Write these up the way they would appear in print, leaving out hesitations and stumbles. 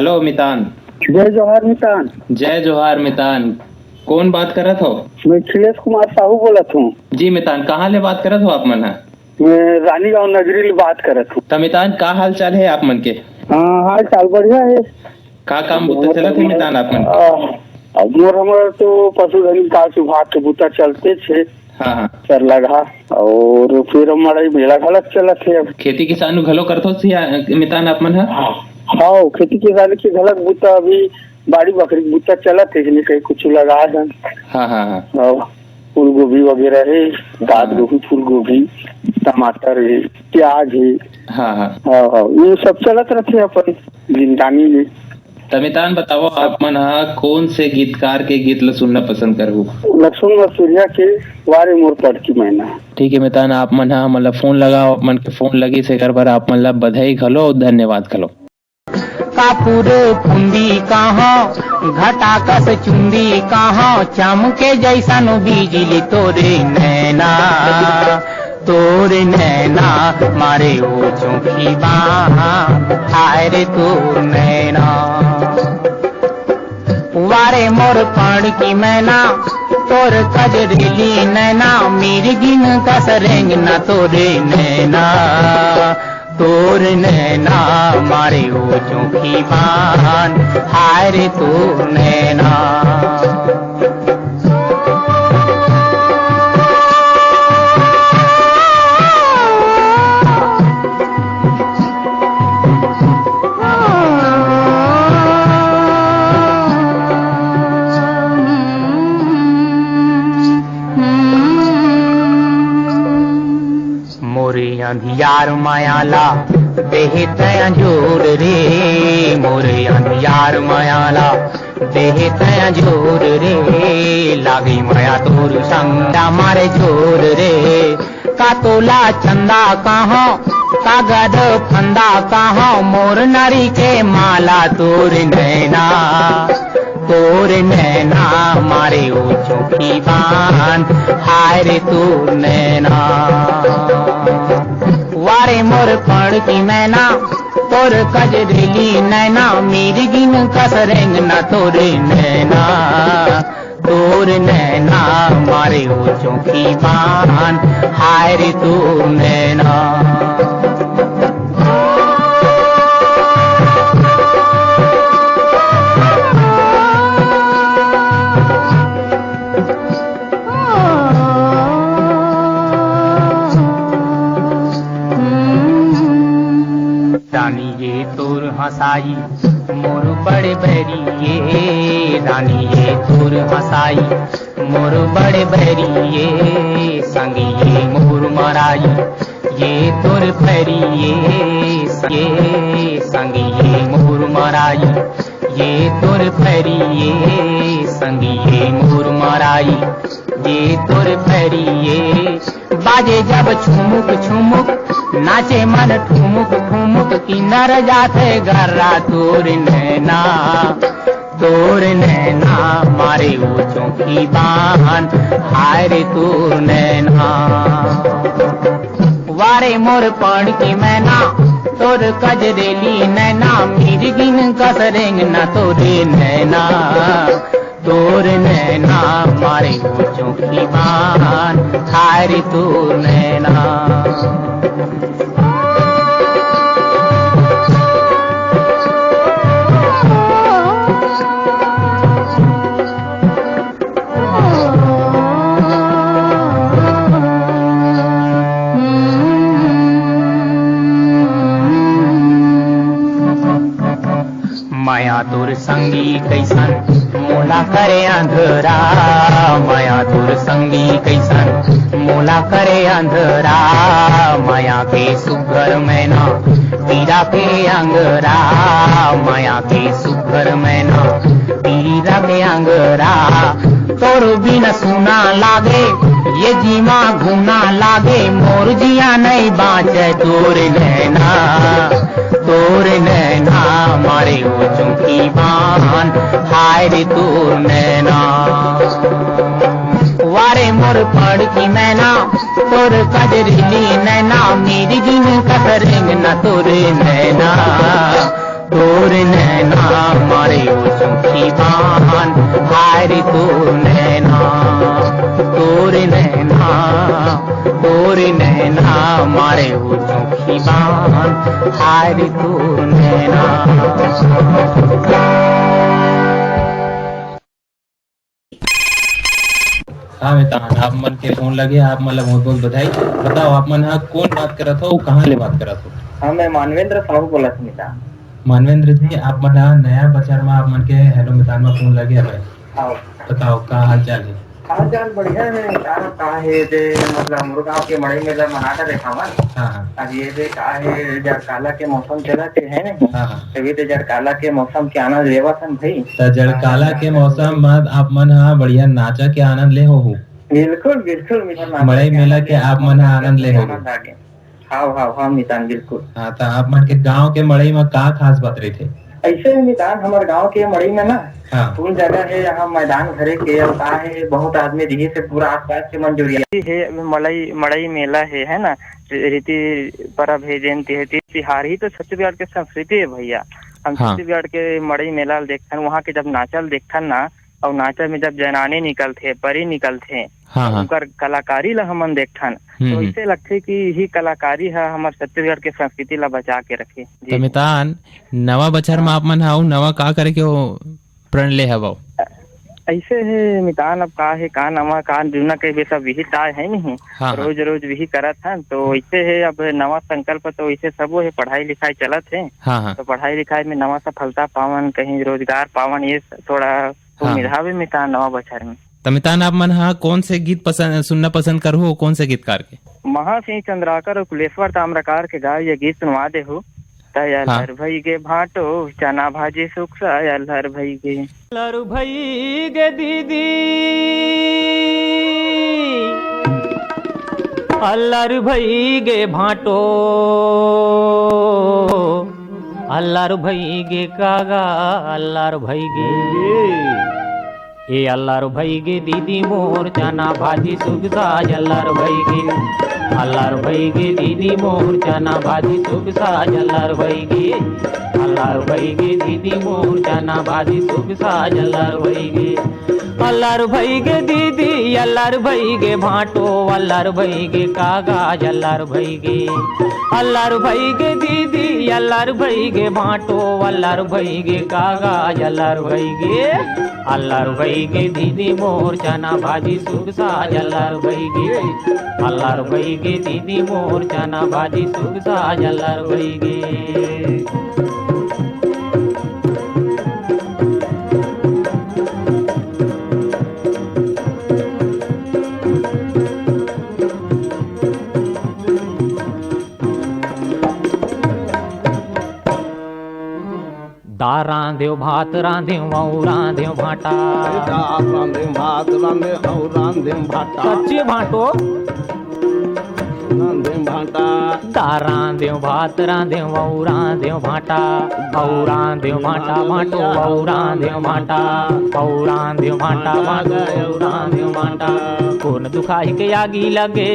Hello मितान। जय जोहार मितान। जय जोहार मितान। कौन बात करत हो? मैं अखिलेश कुमार साहू बोलत हूँ। जी मितान, कहाँ ले बात करत हो आप मन है? मैं रानीगांव नगरी ले बात करत हूँ। तो मितान का हाल चाल है आप मन के? हाँ, हाल चाल बढ़िया है। का काम बुता चलत है मितान आप मन? मोर हमारे तो पशुधन विकास विभाग के बुता चलते छे। हाँ हाँ। सर लगा और फिर हमारा मेला घलक चलत है। अब खेती किसानी घलो करतो मितान आप मन है? हाँ, खेती किसानी के घलक बुता अभी बाड़ी बकरी बुता चलत है कि कहीं कुछ लगा है। हाँ हाँ हाँ। फूल गोभी वगैरह है, पात गोभी, फूल गोभी, टमाटर है, प्याज है। हाँ हाँ। हाँ हाँ, ये सब चलत रहते हैं अपन जिंदानी में। तमितान बताओ आप मन हा कौन से गीतकार के गीत ल सुनना पसंद करू? लक्ष्मण मसूरिया के वारे मोर पढ़ की मैना। ठीक है मितान, आप मन हा मतलब फोन लगाओ, मन के फोन लगी से कर बार आप मतलब बधाई खलो और धन्यवाद खलो। कापुर फुंदी कहाँ घटा कस चुंदी कहाँ चमके जैसन बिजली तोरे नैना मारे ओ चौकी हाय रे तोर नैना वारे मोर पण की मैना तोर कजरेली नैना मेरी गिन कस रेंगना तोरे नैना मारे ओ चौकी हाय रे तोर नैना। अंधियार मायाला बेहत जोर रे, मोरे अंधियार मायाला बेहत जोर रे, लागी माया तोर संगा मारे जोर रे। का तोला चंदा कहाँ कागज फंदा कहाँ मोर नारी के माला तोर नैना मारे ओ चौकी हाय रे तोर नैना वारे मोर पण की मैना तोर कजरेली नैना मेरी गिन कस रेंगना तोरे नैना मारे ओ चौकी हाय रे तोर नैना। रानी ये तोर हंसाई मोर बड़े बहरिए, रानी ये तोर हंसाई मोर बड़े बहरिए, संगी ये मोर मराई ये तोर फरिए, ये संगी ये मोर मराई ये तोर फरिए, संगी ये मोर मराई ये तोर फरिए। बाजे जब छुमुक छुमुक नाचे मन ठुमुक ठुमुक किन्नर जाते गर्रा तोर नैना मारे ओ चौकी हाय रे तोर नैना वारे मोर पण की मैना तोर कजरेली नैना मेरी गिन कस रेंगना तोरे नैना मारे ओ चौकी हाय रे तोर नैना। माया तोर संगी कैसन मोला करे अंधरा, माया तोर संगी कैसन मोला करे अंधरा, माया के सुघर मैना पीरा के अंगरा, माया के सुघर मैना पीरा के अंगरा। तोर बिन सुना लागे ये जीमा घूना लागे मोर जिया नहीं बाँचे तोर नैना मारे ओ चौकी हाय रे तोर नैना वारे मोर पड़ की मैना तोर कजरेली नैना मेरी गिन कस रेंगना तोरे नैना तोर नैना मारे ओ सुखी बान हाय रे तोर नैना तोर नैना मारे ओ सुखी बान हाय रे तोर नैना। हाँ मितान आप मन के फोन लगे आप मतलब बहुत बहुत बधाई। बताओ आप मन हाँ कौन बात करत हो कहाँ ले बात करत हो? हाँ मैं मानवेंद्र साहू बोला था मितान। मानवेंद्र जी आप मन हाँ नया बचर में आप मन के हेलो मितान में फोन लगे है। हाँ बताओ का हाल चाल है? हाल चाल बढ़िया है मितान। का है जे मतलब हमरो गाँव के मड़ई में जब मनाता देखा मन। हाँ अब ये जे का है जड़काला के मौसम चला के है ना। हाँ तभी तो जड़काला के मौसम के आनंद लेवा था भाई। तो जड़काला के मौसम में आप मन हाँ बढ़िया नाचा के आनंद ले हो। बिल्कुल बिल्कुल मितान। मड़ई मेला के आप मन हाँ आनंद ले हो। हाँ हाँ हाँ मितान बिल्कुल। हाँ तो आप मन के गांव के मड़ई में का खास बात रही थे? ऐसे ही मितान हमारे गांव के मड़ई में ना हाँ फूल जगह है यहाँ मैदान भरे के और का है बहुत आदमी दिखे से पूरा आसपास के मंजूरिया है। मड़ई मेला है ना। रीति परब है जयंती है तिहार ही तो छत्तीसगढ़ के संस्कृति है भैया। हम हाँ। छत्तीसगढ़ के मड़ई मेला देखथन वहाँ के जब नाचल देखथन ना और नाचल में जब जनाने निकलते परी निकलते हाँ हाँ उनकर कलाकारी ला हमन देखथन तो ऐसे लगते कि यही कलाकारी है हमारे छत्तीसगढ़ के संस्कृति ला बचा के रखे। तो मितान नवा बछर में आप मन हाउ नवा का करे के हो प्रण ले हवा? ऐसे है मितान अब का है का नवा का जूना के भी सब विहित आए है नहीं। हाँ, रोज रोज विही करत है तो ऐसे है अब नवा संकल्प तो ऐसे सब है पढ़ाई लिखाई चलत है। हाँ हाँ तो पढ़ाई लिखाई में नवा सफलता पावन कहीं रोजगार पावन ये थोड़ा उम्मीद है मितान नवा बछर में। तो मितान आप मन हाँ कौन से गीत पसंद सुनना पसंद करो हो कौन से गीतकार के? महासिंह चंद्राकर और कुलेश्वर ताम्रकार के गाय ये गीत सुनवा दे हो। तयर भई गे भाटो चना भाजी सुख सायर भई गे लरु भई गे दीदी अल्लार भई गे भाटो अल्लार भई गे कागा अल्लार भई गे ए अल्लार भई गे दीदी मोर चना भाजी सुख साज अल्लार भई गे अल्लार भई गे दीदी मोर चना भाजी सुख साज अल्लार भई गे अल्लार भई गे दीदी मोर चना भाजी सुख साज अल्लार भई गे अल्लार भई गे दीदी अल्लार भई गे भाटो अल्लार भई गे कागज अल्लार भई गे अल्लार भई गे दीदी अल्लार भई गे भाटो अल्लार भई गे कागज अल्लार भई गे अल्लार भई गे दीदी मोर चना भाजी सुख साज अल्लार भई गे अल्लार भई गे दीदी मोर चना भाजी सुख साज अल्लार भई गे। दाल रांध्यो भात रांध्यो वऊ रांध्यो भाटा दाल रांध्यो भात रांध्यो और रांध्यो भाटा सच्ची भाटो रांध्यो भाटा दाल रांध्यो भात रांध्यो वऊ रांध्यो भाटा वऊ रांध्यो भाटा भाटो वऊ रांध्यो भाटा वऊ रांध्यो भाटा भाटो वऊ रांध्यो भाटा कोन दुखाई के आगी लगे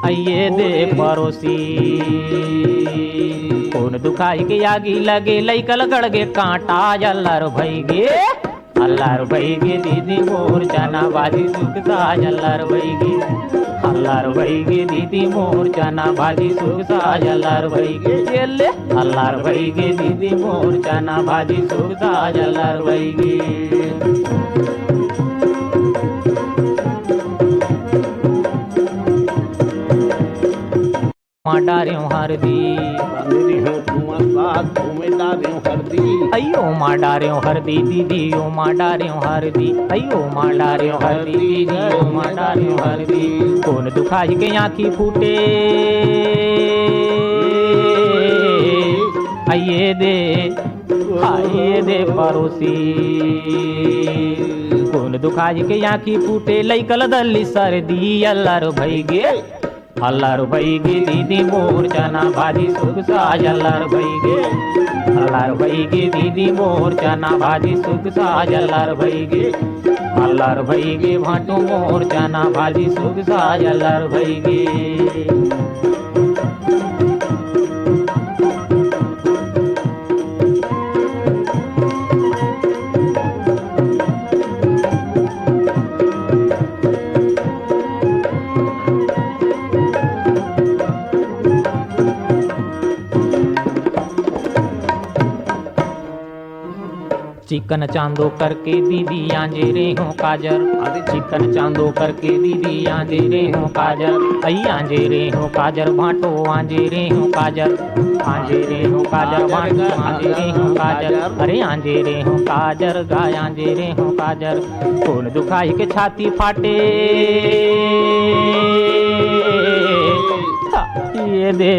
आइए दे पड़ोसी कौन दुखाई के आगी लगे लइकल गड़गे कांटा अल्लार भई गे अल्लार भई गे दीदी मोर चना भाजी सुख साज अल्लार भई गे अल्लार भई गे दीदी मोर चना भाजी सुख साज अल्लार भई गे अल्लार भई गे दीदी मोर चना भाजी सुख साज अल्लार भई गे। डार्यों हरदी अयो माँ डार्यों हरदी दीदी ओ माँ डार्यों हरदी अयो माँ डार्यों हरदी दीदी ओ माँ डार्यों हरदी कौन दुखाई के आँखी फूटे आइए दे पड़ोसी कौन दुखाई के आँखी फूटे लइकल दल्ली सर्दी अल्लार भई गे अल्लार भई गे दीदी मोर चना भाजी सुख साज अल्लार भई गे अल्लार भई गे दीदी मोर चना भाजी सुख साज अल्लार भई गे अल्लार भई गे भाटो मोर चना भाजी सुख साज अल्लार भई गे। चिकन चांदो करके दीदी आंजे रे हो काजर, अरे चिकन चांदो करके दीदी आंजे रे हो काजर, आई आंजे रे हो काजर भाटो आंजे रे हो काजर, आंजे रे हो काजर भाटो आंजे रे हो काजर, अरे आंजे रे हो काजर गाय आंजे रे हो काजर। खून दुखाई के छाती फाटे ये दे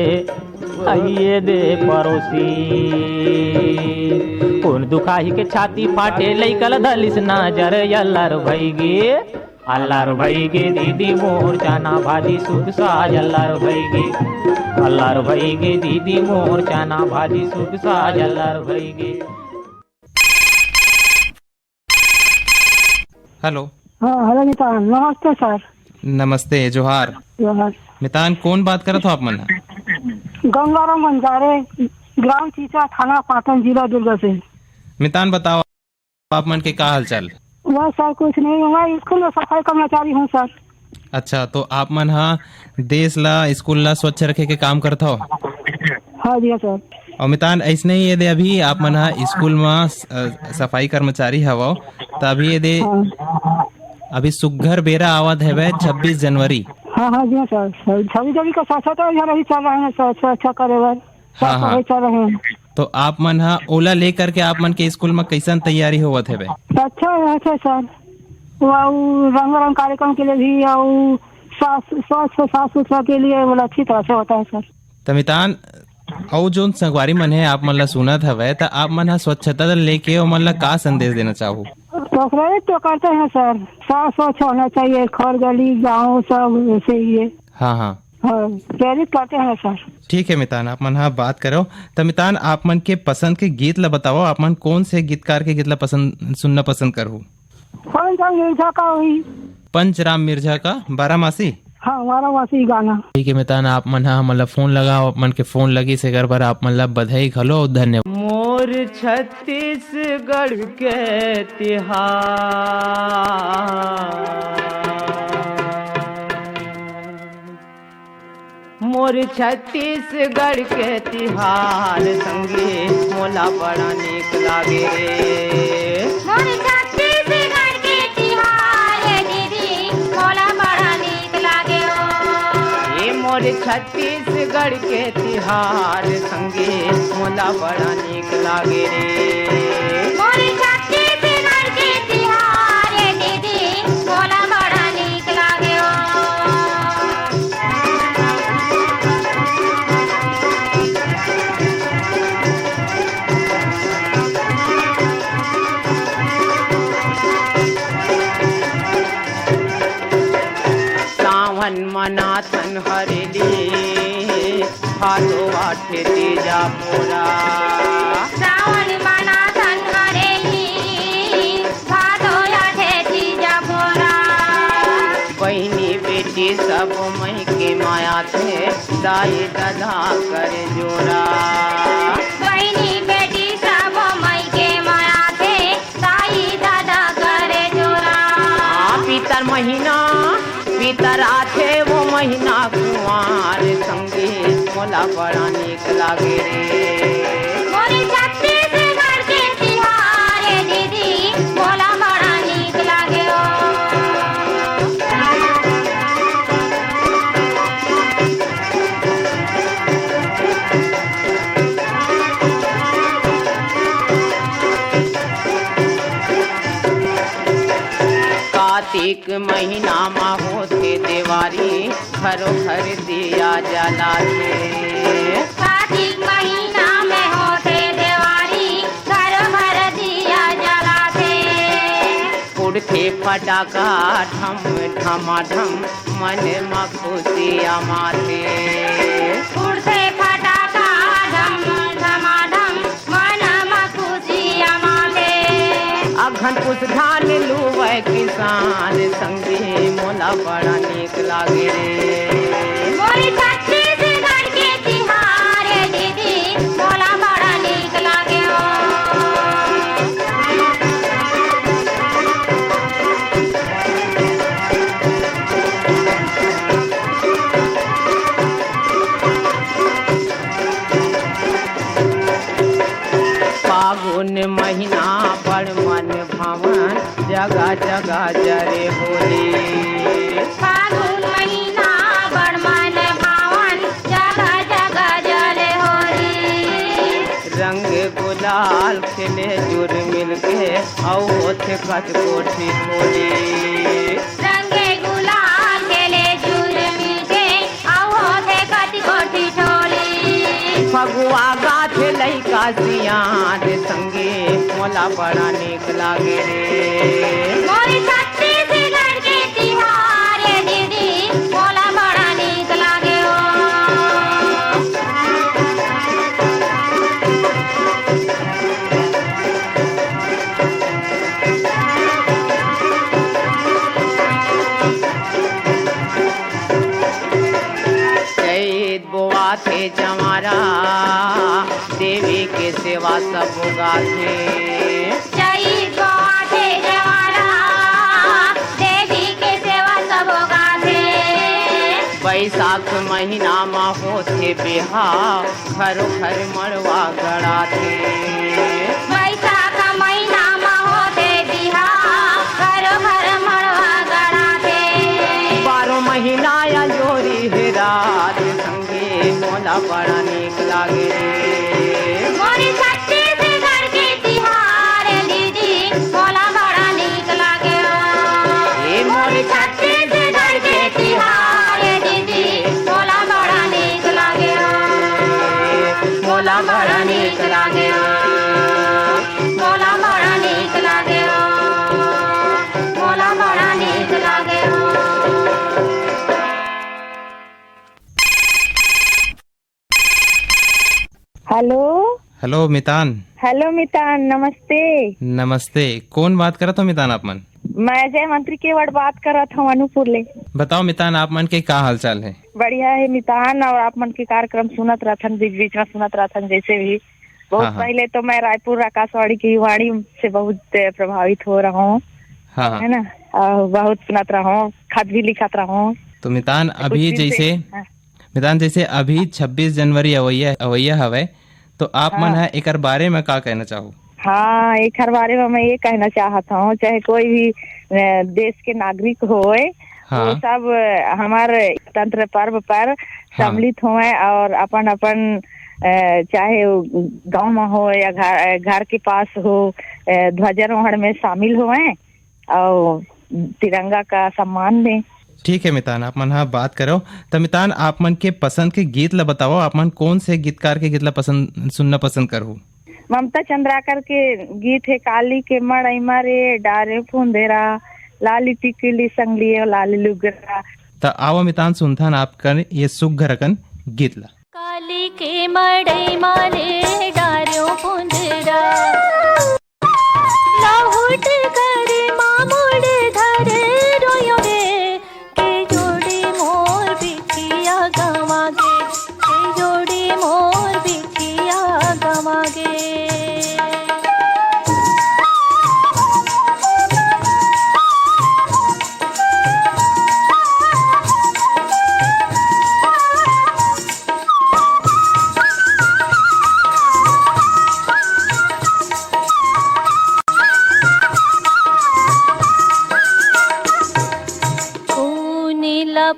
आइए दे पड़ोसी, खून दुखाई के छाती फाटे लैकल धलिस नजर अल्लार भैगे, अल्लार भैगे दीदी मोर चाना भाजी सुख साज, अल्लार भैगे, अल्लार भैगे दीदी मोर चाना भाजी सुख साज, अल्लार भैगे। हेलो। हाँ हेलो मितान, नमस्ते सर। नमस्ते, जोहार। जोहार। मितान कौन बात करत हो आप मन? गंगाराम बंजारे, ग्राम चीचा, थाना पाटन, जिला दुर्ग से। मितान बताओ आप मन के का हाल चाल? वह सर कुछ नहीं, मैं स्कूल में सफाई कर्मचारी हूँ सर। अच्छा, तो आप मन हाँ देश ला स्कूल ला स्वच्छ रखे के काम करत हो? हाँ जी सर। और मितान ऐसने ही यदि अभी आप मन हाँ स्कूल में सफाई कर्मचारी हवो तभी यदि अभी सुघ्घर बेरा आवत है 26 जनवरी। हाँ हाँ जी सर, 26 जनवरी का स्वच्छता यहाँ नहीं चल रहे हैं सर, स्वच्छता करे हुए हाँ हाँ चल रहे हैं। तो आप मन हाँ ओला ले करके आप मन के स्कूल में कैसन तैयारी होवत है? अच्छा है सर, वो रंगारंग कार्यक्रम के लिए भी और साफ सुथरा के लिए बोला अच्छी तरह से होता है सर। तो मितान और जो संगवारी मन है आप मन ला सुनत हवे तो आप मन हाँ स्वच्छता लेके और मन ला का संदेश देना चाहो? तो प्रेरित तो करते हैं सर, साफ स्वच्छ होना चाहिए, घर गली गाँव सब ऐसे ही है। हाँ हाँ हाँ, प्रेरित करते हैं सर। ठीक है मितान, आप मन हाँ बात करो। तो मितान आप मन के पसंद के गीत ला बताओ, आप मन कौन से गीतकार के गीत ला सुनना पसंद करो? पंचराम मिर्जा का हुई। पंचराम मिर्जा का बारामासी? हाँ, बारामासी गाना। ठीक है मितान, आप मन हाँ मतलब फोन लगाओ, आप मन के फोन लगी से घर पर आप मतलब बधाई खलो, धन्यवाद। मोर छत्तीसगढ़ के तिहार, मोर छत्तीसगढ़ के तिहार संगे मोला बड़ा नीक लागे रे, मोर छत्तीसगढ़ के तिहार दीदी मोला बड़ा नीक लागे ओ, ये मोर छत्तीसगढ़ के तिहार संगे मोला बड़ा नीक लागे रे, मोर छत्तीसगढ़ के तिहार दीदी मोला बड़ा नीक लागे ओ। सावन मनाथन हरेली भादो आठे तेजा मोरा, सावन मनाथन हरेली भादो आठे तीजा मोरा, बहनी बेटी सब मई के माया थे दाई दादा कर जोड़ा, बहनी बेटी सब मई के माया थे दाई दादा करे जोरा, पितर महीना पितर आथे वो महीना कुंवार संगे मोला बड़ा नीक लागे रे, मोर छत्तीसगढ़ के तिहार दीदी मोला बड़ा नीक लागे ओ। कार्तिक महीना मा होते देवारी घरों घर दिया जलाते, कार्तिक महीना में होते देवारी घर भर दिया जलाते, उड़ते फटाका ढम ढमाढम मन मा खुशियाँ माथे, उड़ते फटाका धम धमाधम मन में खुशियाँ माते, अघन कुछ धान लुवै किसान संगे मोला बड़ा नीक लागे रे, मोर छत्तीसगढ़ के तिहार दीदी मोला बड़ा नीक लागे ओ। फागुन महीना बड़ गुलाल खेले जुर मिल के आओ होते कच कोठी खोली रंगे गुलाल खेले जुर मिलके आओ होते कच कोठी ठोली फगुआ गाथे लइका सियान संगे मोला बड़ा नीक लागे रे मोरी छत्तीसगढ़ के तिहार ये दीदी मोला बड़ा नीक लागे हो बोआ थे जमारा देवी के सेवा सब गाथे जय गोआ थे जवारा देवी के सेवा सब गाथे बैसाख महीना में होते बिहार घरो घर मड़वा गड़ा थे बैसाख महीना में होते बिहार घरो घर मड़वा गड़ा थे 12 महीना या जोरी है रात संगे मोला बड़ा नीक लागे रे मोरी छत्तीसगढ़ के तिहार दीदी मोला बड़ा नीक लागे ए मोरी छत्तीसगढ़ के तिहार दीदी मोला बड़ा नीक लागे मोला बड़ा नीक लागे मोला बड़ा नीक लागे मोला बड़ा नीक लागे हेलो हेलो मितान। हेलो मितान, नमस्ते। नमस्ते, कौन बात करत हो मितान आप मन? मैं जय मंत्री के वड़ बात करत हूँ अनूपुर ले। बताओ मितान, आप मन के का हाल चाल है? बढ़िया है मितान, और आप मन के कार्यक्रम सुनत रहथन, बीच बीच में सुनत रहथन जैसे भी। बहुत हाँ। पहले तो मैं रायपुर आकाशवाणी की वाणी से बहुत प्रभावित हो रहा हूँ, हाँ। है ना, बहुत सुनत रहा हूँ, खत भी लिखत रहा हूँ। तो मितान अभी जैसे हाँ। मितान जैसे अभी 26 जनवरी अवैया हवे, तो आप मन है एक बारे में का कहना चाहो? हाँ, एक हर बारे में मैं ये कहना चाहता हूँ, चाहे कोई भी देश के नागरिक होए, हाँ। वो सब हमारे तंत्र पर्व पर सम्मिलित हुए और अपन अपन चाहे गांव में हो या घर के पास हो, ध्वजारोहण में शामिल हुए और तिरंगा का सम्मान दें। ठीक है मितान, आप मन हाँ बात करो। तो मितान आप मन के पसंद के गीत ला बताओ, आप मन कौन से गीतकार के गीत ला सुनना पसंद करो? ममता चंद्राकर के गीत है काली के मड़ई मारे डारे फुंदेरा लाली टिकली संगली लाली लुगरा। तो आओ मितान सुनथन आपका ये सुघरकन गीत ला। काली के मड़ई मारे डारे फुंदेरा लाहुट करे मामुड़ धरे रोयो गे के जोड़ी मोर बिटिया गवागे के जोड़ी मोर बिटिया गवागे।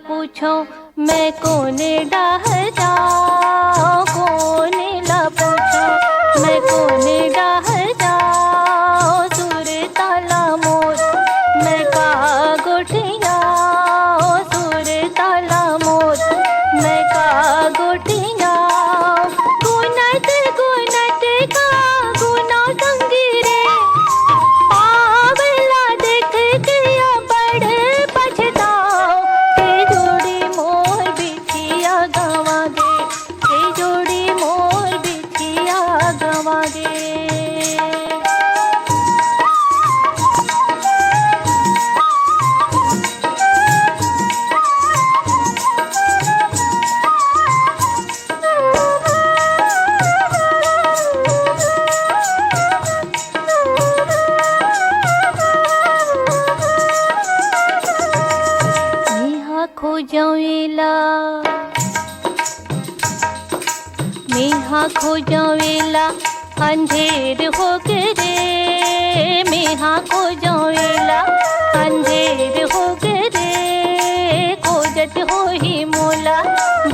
पूछो मैं कोने डाह जाओ, कोने ला पूछो मैं कोने डाह जाओ, सुर ताला मोर मैं का गोटिया, सुर ताला मोर मैं का गोटिया। गुनत गुनत का गुना संगी रे पावला देख के बड़ पछताओ, के जोड़ी मोर बिटिया गवागे, के जोड़ी मोर बिटिया गवागे। खोजवेला अंधेर हो गए, मेहा खोजवेला अंधेर हो गए, खोजत हो ही मोला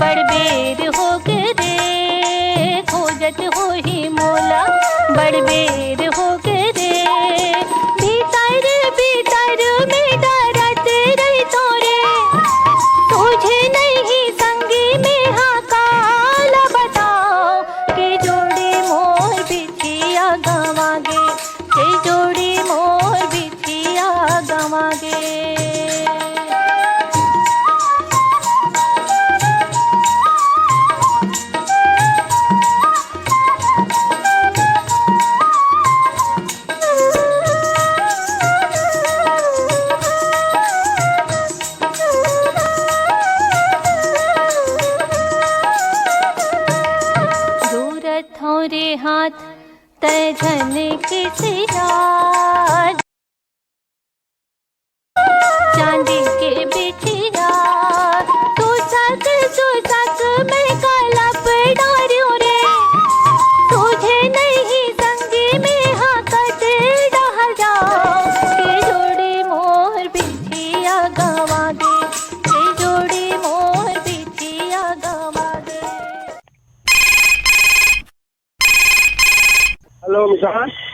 बड़बेर हो गए, खोजत हो ही मोला बड़बेर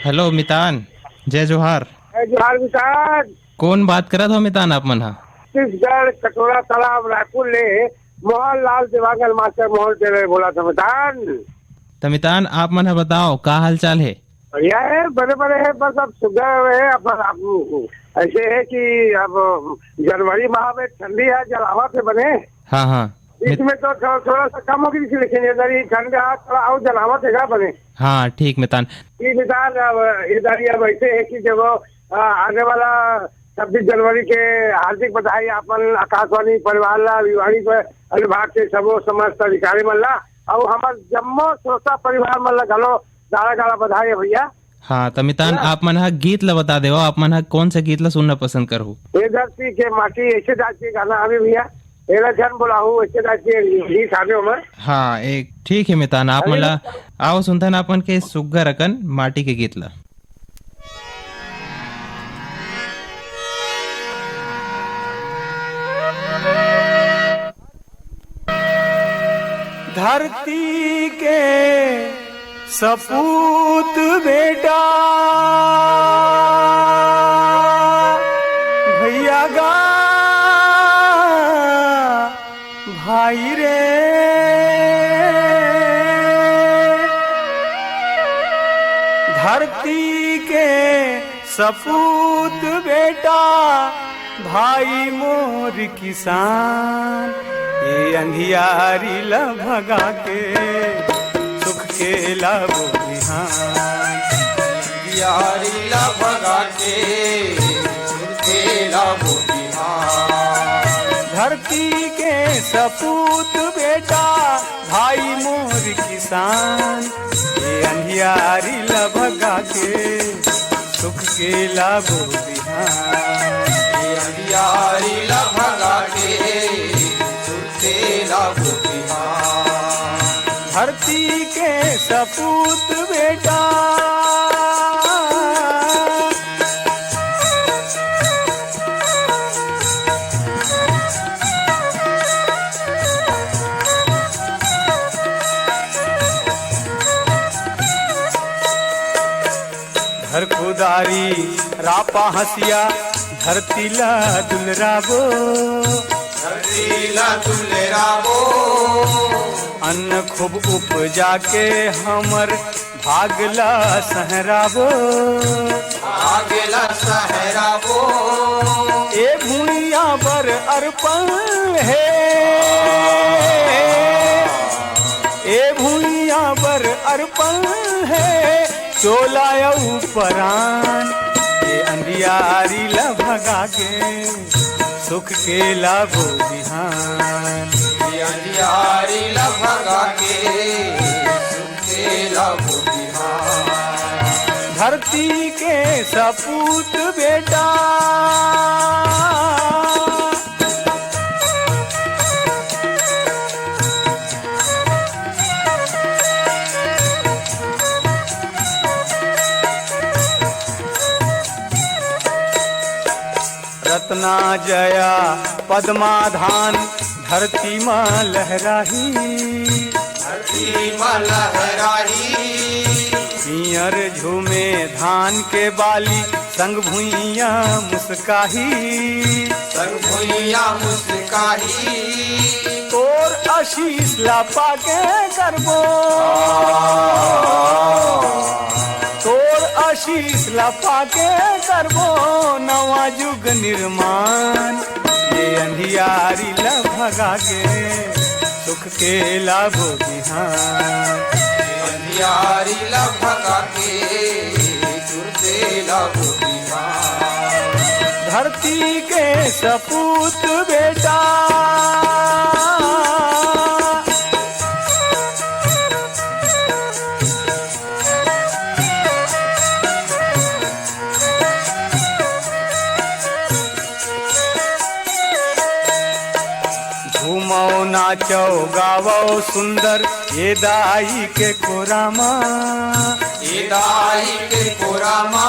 हेलो मितान, जय जोहार। जोहार मितान। कौन बात करत हो मितान आप मन हा? छत्तीसगढ़ कटोरा तालाब रायपुर ले मोहन लाल दिवाकर मास्टर मोहन टेलर बोला था मितान। तो मितान आप मन हा बताओ का हाल चाल है? बढ़िया है, बड़े बड़े है, बस अब सुबह है। अब ऐसे है कि अब जनवरी माह में ठंडी है, जलावा से बने। हाँ हाँ, इसमें तो थोड़ा सा कम होगी, लेकिन इधर ही ठंड थोड़ा और जलावा से क्या बने। हाँ ठीक मितान। ठीक मितान, अब इधर ही अब ऐसे है कि जब आने वाला 26 जनवरी के हार्दिक बधाई अपन आकाशवाणी परिवार ला, विवाणी विभाग के सबो समस्त अधिकारी मन ला और हमारे जम्मो श्रोता परिवार मन ला घलो गाड़ा गाड़ा बधाई है भैया। हाँ तो मितान आप मन हा गीत ला बता देव, आप मन हा कौन सा गीत ला सुनना पसंद करो? ये धरती के माटी ऐसे जाती गाना अभी भैया जन बोला हूँ ऐसे जाती गीत आने में। हाँ एक ठीक है मितान, आप मन ला आओ सुनथन अपन के सुग्घर अकन माटी के गीत ला। धरती के सपूत बेटा भैया गा भाई रे, धरती के सपूत बेटा भाई मोर किसान, ये अंधियारी ला भगा के सुख के लाबो बिहान, अंधियारी ला भगा के सुख के लाबो बिहान। धरती के सपूत बेटा भाई मोर किसान, ये अंधियारी ला भगा के सुख के लाबो बिहान, ये अंधियारी ला भगा के धरती के सपूत बेटा। घर खुदारी रापा हसिया धरती ला दुलराबो, धरती ला दुलराबो। अन्न खूब उपजा के हमर भागला सहराबो, भागला सहराबो। ए भूइया बर अर्पण है, ए भूइया बर अर्पण है, चोला परान, ये अंधियारी ला भगा के सुख के लाभो बिहान, ये अंधियारी ला भगा के सुख के लाभो बिहान। धरती के सपूत बेटा रत्ना जया पद्माधान धरती माँ लहराही, धरती माँ लहराही। पियर झूमे धान के बाली संग भुइया मुस्काही, संग भुइया मुस्काही। तोर आशीष ला पाके करबो, तोर आशीष ला पाके करबो नवा युग निर्माण, ये अंधियारी ला भगा के सुख के लाभो बिहान, ये अंधियारी ला भगा के सुख के लाभो बिहान। धरती के सपूत बेटा नाचो गावो सुंदर ये दाई के कोरामा, ये दाई के कोरामा।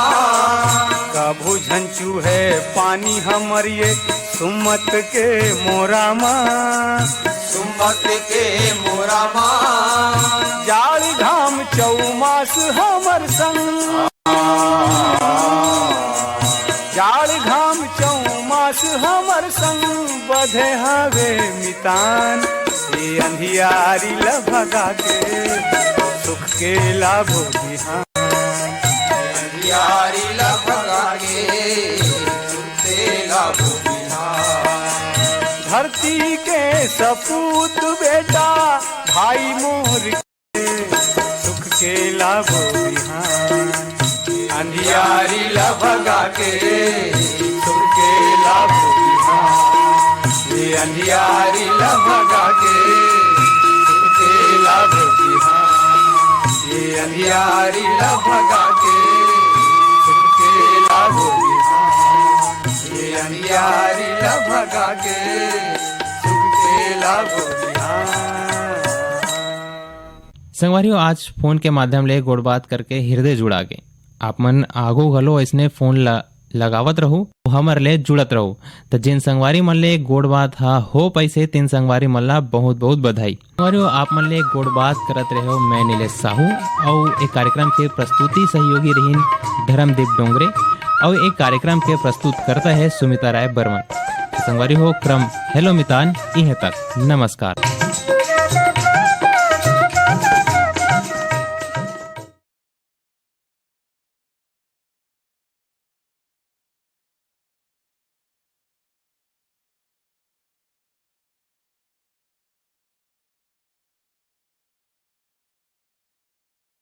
कभू झंचू है पानी हमर ये सुमत के मोरामा, सुमत के मोरामा। जाड़ घाम चौमास हमर संग, हमर संग बधे हवे मितान ये अंधियारी ल भगा के सुख के लाभो बिहान अंधियारी ल भगा के सुख के लाभो बिहान धरती के सपूत बेटा भाई मोर के सुख के लाभो बिहान अंधियारी ल भगा के सुख के लाभो बिहान ये अंधियारी ल भगा के सुख के लाभो बिहान ये अंधियारी ल भगा के सुख के लाभो बिहान ये अंधियारी ल भगा के सुख के लाभो बिहान। संगवारियों, आज फोन के माध्यम ले गोड़ बात करके हृदय जुड़ा के आप मन आगो घलो इसने फोन लगावत रहू हमर ले जुड़त रहू। तो जिन संगवारी मन ले गोड़ बात हो पैसे तीन संगवारी मन ला बहुत बहुत बधाई। संगवारियों, आप मन ले गोड़ बात करत रहे हो मैं नीलेश साहू और एक कार्यक्रम के प्रस्तुति सहयोगी रहीन धर्मदीप डोंगरे और एक कार्यक्रम के प्रस्तुत करता है सुमिता राय बर्मन। संगवारी हो क्रम हेलो मितान इहे तक नमस्कार।